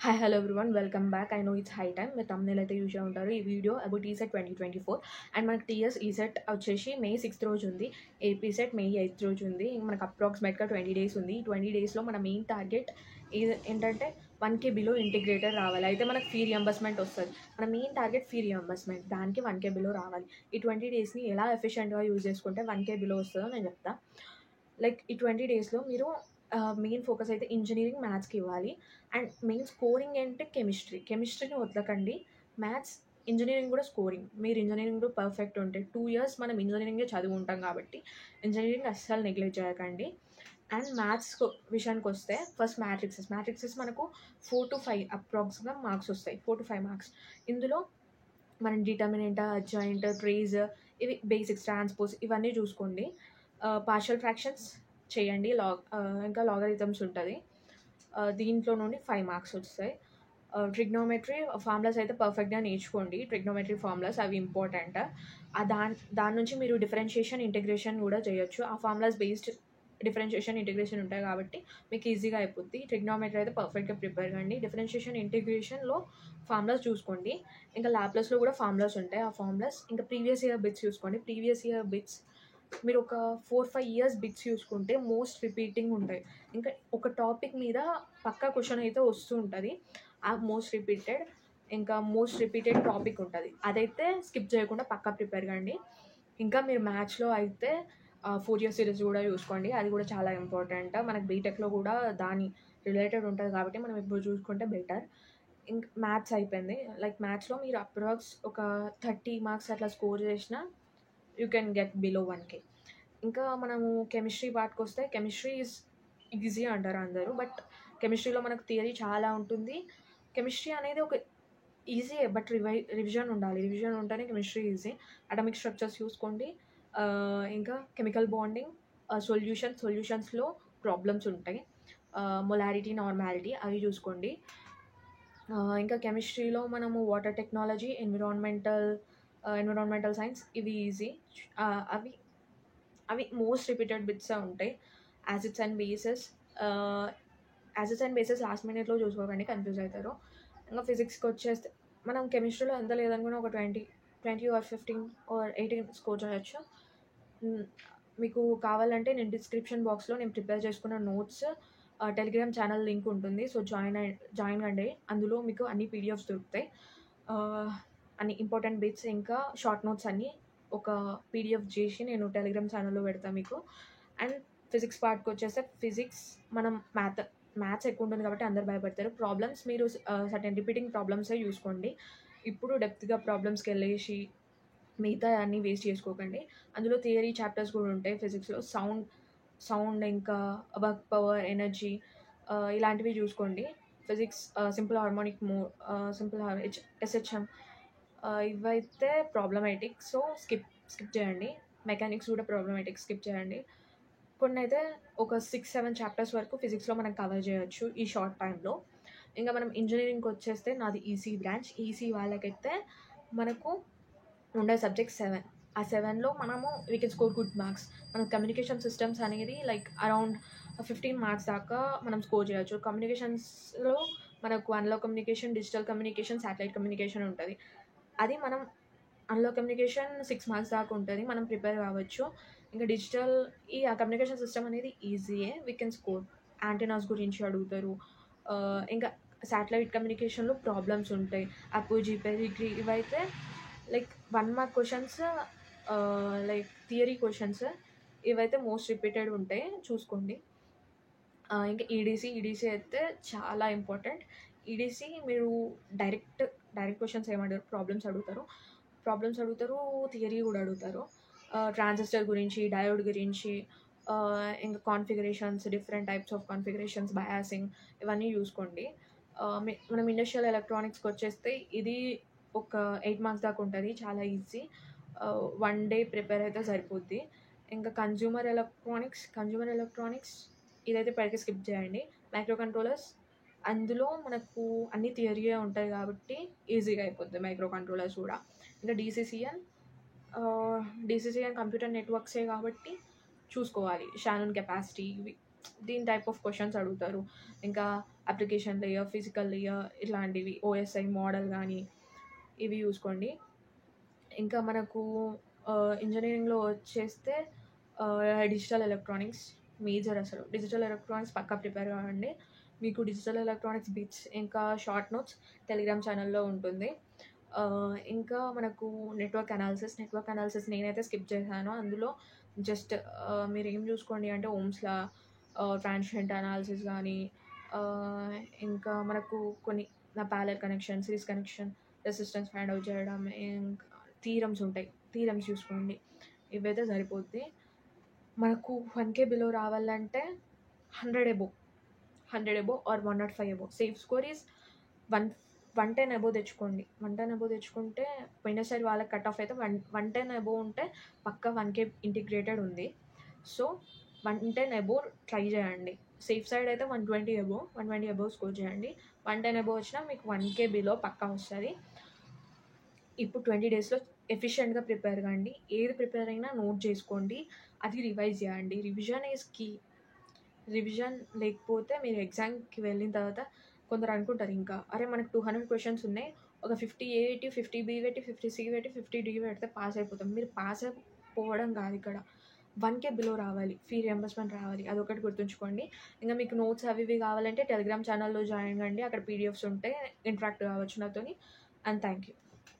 Hi, hello everyone. Welcome back. I know it's high time. Me thumbnail అయితే చూసే ఉంటారు. ఈ వీడియో అబౌట్ ఈసెట్ 2024 అండ్ మనకి TS ECET వచ్చేసి మే 6th రోజు ఉంది. ఏపీ సెట్ మే 8th రోజు ఉంది. మనకు అప్రాక్సిమేట్గా 20 days ఉంది. ఈ 20 daysలో మన మెయిన్ టార్గెట్ ఏంటంటే 1K బిలో ఇంటిగ్రేటర్ రావాలి. అయితే మనకు ఫీ రియంబర్స్మెంట్ వస్తుంది. మన మెయిన్ టార్గెట్ ఫీ రియంబర్స్మెంట్, దానికి 1K బిలో రావాలి. ఈ 20 daysని ఎలా ఎఫిషియెంట్గా యూజ్ చేసుకుంటే 1K బిలో వస్తుందో నేను చెప్తా. లైక్ ఈ 20 daysలో మీరు మెయిన్ ఫోకస్ అయితే ఇంజనీరింగ్ మ్యాథ్స్కి ఇవ్వాలి. అండ్ మెయిన్ స్కోరింగ్ ఏంటంటే కెమిస్ట్రీని వదలకండి. మ్యాథ్స్, ఇంజనీరింగ్ కూడా స్కోరింగ్. మీరు ఇంజనీరింగ్లో పర్ఫెక్ట్ ఉంటే 2 years మనం ఇంజనీరింగే చదివి ఉంటాం కాబట్టి ఇంజనీరింగ్ అస్సలు నెగ్లెక్ట్ చేయకండి. అండ్ మ్యాథ్స్ విషయానికి వస్తే ఫస్ట్ మ్యాట్రిక్సెస్ మనకు 4 to 5 అప్రాక్స్గా మార్క్స్ వస్తాయి. 4 to 5 మార్క్స్. ఇందులో మనం డిటర్మినెంట్, అడ్జాయింట్, ట్రేస్, ఇవి బేసిక్స్, ట్రాన్స్పోజ్ ఇవన్నీ చూసుకోండి. పార్షియల్ ఫ్రాక్షన్స్ చేయండి. ఇంకా లాగరిథమ్స్ ఉంటుంది. దీంట్లో నుండి 5 మార్క్స్ వస్తాయి. ట్రిగ్నోమెట్రీ ఫార్ములాస్ అయితే పర్ఫెక్ట్గా నేర్చుకోండి. ట్రిగ్నోమెట్రీ ఫార్ములాస్ అవి ఇంపార్టెంట్. దాని నుంచి మీరు డిఫరెన్షియేషన్, ఇంటిగ్రేషన్ కూడా చేయొచ్చు. ఆ ఫార్ములాస్ బేస్డ్ డిఫరెన్షియేషన్, ఇంటిగ్రేషన్ ఉంటాయి కాబట్టి మీకు ఈజీగా అయిపోద్ది. ట్రిగ్నోమెట్రీ అయితే పర్ఫెక్ట్గా ప్రిపేర్ కండి. డిఫరెన్షియేషన్, ఇంటిగ్రేషన్లో ఫార్ములాస్ చూసుకోండి. ఇంకా ల్యాప్లస్లో కూడా ఫార్ములాస్ ఉంటాయి. ఆ ఫార్ములాస్ ఇంకా ప్రీవియస్ ఇయర్ బిట్స్ చూసుకోండి. ప్రీవియస్ ఇయర్ బిట్స్ మీరు ఒక 4-5 years బిట్స్ చూసుకుంటే మోస్ట్ రిపీటింగ్ ఉంటాయి. ఇంకా ఒక టాపిక్ మీద పక్కా క్వశ్చన్ అయితే వస్తూ ఉంటుంది. ఆ మోస్ట్ రిపీటెడ్ టాపిక్ ఉంటుంది. అదైతే స్కిప్ చేయకుండా పక్కా ప్రిపేర్ కండి. ఇంకా మీరు మ్యాథ్స్లో అయితే 4-year సిరీస్ కూడా చూసుకోండి. అది కూడా చాలా ఇంపార్టెంట్. మనకి బీటెక్లో కూడా దాని రిలేటెడ్ ఉంటుంది కాబట్టి మనం ఇప్పుడు చూసుకుంటే బెటర్. ఇంకా మ్యాథ్స్ అయిపోయింది. లైక్ మ్యాథ్స్లో మీరు అప్రాక్స్ ఒక 30 marks అట్లా స్కోర్ చేసిన you can get below 1K. ఇంకా మనము కెమిస్ట్రీ పార్ట్కి వస్తే కెమిస్ట్రీ ఈజ్ ఈజీ అంటారు అందరూ. బట్ కెమిస్ట్రీలో మనకు థియరీ చాలా ఉంటుంది. కెమిస్ట్రీ అనేది ఒక ఈజీ, బట్ రివిజన్ ఉండాలి. రివిజన్ ఉంటేనే కెమిస్ట్రీ ఈజీ. అటామిక్ స్ట్రక్చర్స్ చూసుకోండి. ఇంకా కెమికల్ బాండింగ్, సొల్యూషన్స్లో ప్రాబ్లమ్స్ ఉంటాయి. మొలారిటీ, నార్మాలిటీ అవి చూసుకోండి. ఇంకా కెమిస్ట్రీలో మనము వాటర్ టెక్నాలజీ, ఎన్విరాన్మెంటల్ సైన్స్ ఇవి ఈజీ. అవి మోస్ట్ రిపీటెడ్ బిట్స్ ఉంటాయి. యాసిడ్స్ అండ్ బేసెస్ లాస్ట్ మినిట్లో చూసుకోకండి, కన్ఫ్యూజ్ అవుతారు. ఇంకా ఫిజిక్స్కి వచ్చేస్తే మనం కెమిస్ట్రీలో ఎంత లేదనుకున్నా ఒక 20 or 15 or 18 స్కోర్ చేయొచ్చు. మీకు కావాలంటే నేను డిస్క్రిప్షన్ బాక్స్లో నేను ప్రిపేర్ చేసుకున్న నోట్స్, టెలిగ్రామ్ ఛానల్ లింక్ ఉంటుంది. సో జాయిన్ కండి. అందులో మీకు అన్ని పీడిఎఫ్స్ దొరుకుతాయి. అన్ని ఇంపార్టెంట్ బిట్స్ ఇంకా షార్ట్ నోట్స్ అన్నీ ఒక పీడిఎఫ్ చేసి నేను టెలిగ్రామ్ ఛానల్లో పెడతాను మీకు. అండ్ ఫిజిక్స్ పార్ట్కి వచ్చేస్తే ఫిజిక్స్ మనం మ్యాథ్స్ ఎక్కువ ఉంటుంది కాబట్టి అందరు భయపడతారు. ప్రాబ్లమ్స్ మీరు సర్టెన్ రిపీటింగ్ ప్రాబ్లమ్సే చూసుకోండి. ఇప్పుడు డెప్త్గా ప్రాబ్లమ్స్కి వెళ్ళేసి మిగతా అన్నీ వేస్ట్ చేసుకోకండి. అందులో థియరీ చాప్టర్స్ కూడా ఉంటాయి. ఫిజిక్స్లో సౌండ్ ఇంకా వర్క్, పవర్, ఎనర్జీ ఇలాంటివి చూసుకోండి. ఫిజిక్స్ సింపుల్ హార్మోనిక్ SHM ఇవైతే ప్రాబ్లమాటిక్, సో స్కిప్ చేయండి. మెకానిక్స్ కూడా ప్రాబ్లమాటిక్, స్కిప్ చేయండి. కొన్ని అయితే ఒక 6-7 chapters వరకు ఫిజిక్స్లో మనం కవర్ చేయొచ్చు ఈ షార్ట్ టైంలో. ఇంకా మనం ఇంజనీరింగ్కి వచ్చేస్తే నాది ఈసీ బ్రాంచ్. ఈసీ వాళ్ళకైతే మనకు ఉండే సబ్జెక్ట్ 7. ఆ 7లో మనము we can score good marks. మన కమ్యూనికేషన్ సిస్టమ్స్ అనేది లైక్ అరౌండ్ 15 marks దాకా మనం స్కోర్ చేయొచ్చు. కమ్యూనికేషన్స్లో మనకు unlock communication, digital communication, satellite communication ఉంటుంది. అది మనం అన్లాక్ కమ్యూనికేషన్ 6 marks దాకా ఉంటుంది. మనం ప్రిపేర్ కావచ్చు. ఇంకా డిజిటల్ ఆ కమ్యూనికేషన్ సిస్టమ్ అనేది ఈజీయే, వీ కెన్ స్కోర్. యాంటెనాస్ గురించి అడుగుతారు. ఇంకా శాటిలైట్ కమ్యూనికేషన్లో ప్రాబ్లమ్స్ ఉంటాయి. అపోజిపెరిగ్రీ ఇవైతే like 1 mark questions, like theory questions ఇవైతే మోస్ట్ రిపీటెడ్ ఉంటాయి, చూసుకోండి. ఇంకా ఈడీసీ అయితే చాలా ఇంపార్టెంట్. ఈడీసీ మీరు డైరెక్ట్ క్వశ్చన్స్ ఏమంటారు, ప్రాబ్లమ్స్ అడుగుతారు, థియరీ కూడా అడుగుతారు. ట్రాన్సిస్టర్ గురించి, డయోడ్ గురించి, ఇంకా configurations, different types of configurations, biasing ఇవన్నీ చూసుకోండి. మనం ఇండస్ట్రియల్ ఎలక్ట్రానిక్స్కి వచ్చేస్తే ఇది ఒక 8 marks దాకా ఉంటుంది, చాలా ఈజీ. 1 day ప్రిపేర్ అయితే సరిపోద్ది. ఇంకా కన్జ్యూమర్ ఎలక్ట్రానిక్స్ ఇదైతే పైకి స్కిప్ చేయండి. మైక్రో కంట్రోలర్స్, అందులో మనకు అన్ని థియరీయే ఉంటాయి కాబట్టి ఈజీగా అయిపోద్ది మైక్రో కంట్రోలర్స్ కూడా. ఇంకా డీసీసీఎన్ కంప్యూటర్ నెట్వర్క్సే కాబట్టి చూసుకోవాలి. షానన్ కెపాసిటీ ఇవి దీని టైప్ ఆఫ్ క్వశ్చన్స్ అడుగుతారు. ఇంకా అప్లికేషన్ లేయర్, ఫిజికల్ లేయర్ ఇలాంటివి, ఓఎస్ఐ మోడల్ కానీ ఇవి చూసుకోండి. ఇంకా మనకు ఇంజనీరింగ్లో వచ్చేస్తే డిజిటల్ ఎలక్ట్రానిక్స్ మేజర్. అసలు డిజిటల్ ఎలక్ట్రానిక్స్ పక్కా ప్రిపేర్ కావండి. మీకు డిజిటల్ ఎలక్ట్రానిక్స్ బిట్స్ ఇంకా షార్ట్ నోట్స్ టెలిగ్రామ్ ఛానల్లో ఉంటుంది. ఇంకా మనకు నెట్వర్క్ అనాలిసిస్ నేనైతే స్కిప్ చేశాను. అందులో జస్ట్ మీరు ఏం చూసుకోండి అంటే ఓమ్స్లా ట్రాన్సియెంట్ అనాలిసిస్ కానీ ఇంకా మనకు కొన్ని parallel connection, series connection, resistance find out చేయడం, ఇంకా థీరమ్స్ ఉంటాయి, థీరమ్స్ చూసుకోండి. ఇవైతే సరిపోద్ది. మనకు 1K బిలో రావాలంటే 100 above or 105 above. Safe score is 110 above తెచ్చుకోండి. 110 అబోవ్ తెచ్చుకుంటే పోయినసారి వాళ్ళకి కట్ ఆఫ్ అయితే 110 అబోవ్ ఉంటే పక్కా 1K ఇంటిగ్రేటెడ్ ఉంది. సో 110 అబోవ్ ట్రై చేయండి. సేఫ్ సైడ్ అయితే 120 అబోవ్ స్కోర్ చేయండి. 110 అబోవ్ వచ్చినా మీకు 1K బిలో పక్కా వస్తుంది. ఇప్పుడు 20 డేస్లో ఎఫిషియెంట్గా ప్రిపేర్ కాండి. ఏది ప్రిపేర్ అయినా నోట్ చేసుకోండి, అది రివైజ్ చేయండి. Revision is key. రివిజన్ లేకపోతే మీరు ఎగ్జామ్కి వెళ్ళిన తర్వాత కొందరు అనుకుంటారు ఇంకా, అరే మనకు 200 క్వశ్చన్స్ ఉన్నాయి, ఒక 50 A పెట్టి 50 B పెట్టి 50 C పెట్టి 50 D పెడితే పాస్ అయిపోతాం. మీరు పాస్ అయిపోవడం కాదు, ఇక్కడ 1K బిలో రావాలి, ఫీ రియంబర్స్మెంట్ రావాలి, అదొకటి గుర్తుంచుకోండి. ఇంకా మీకు నోట్స్ అవి ఇవి కావాలంటే టెలిగ్రామ్ ఛానల్లో జాయిన్ కండి, అక్కడ PDFs ఉంటే ఇంటరాక్ట్ కావచ్చు నాతోని. And thank you.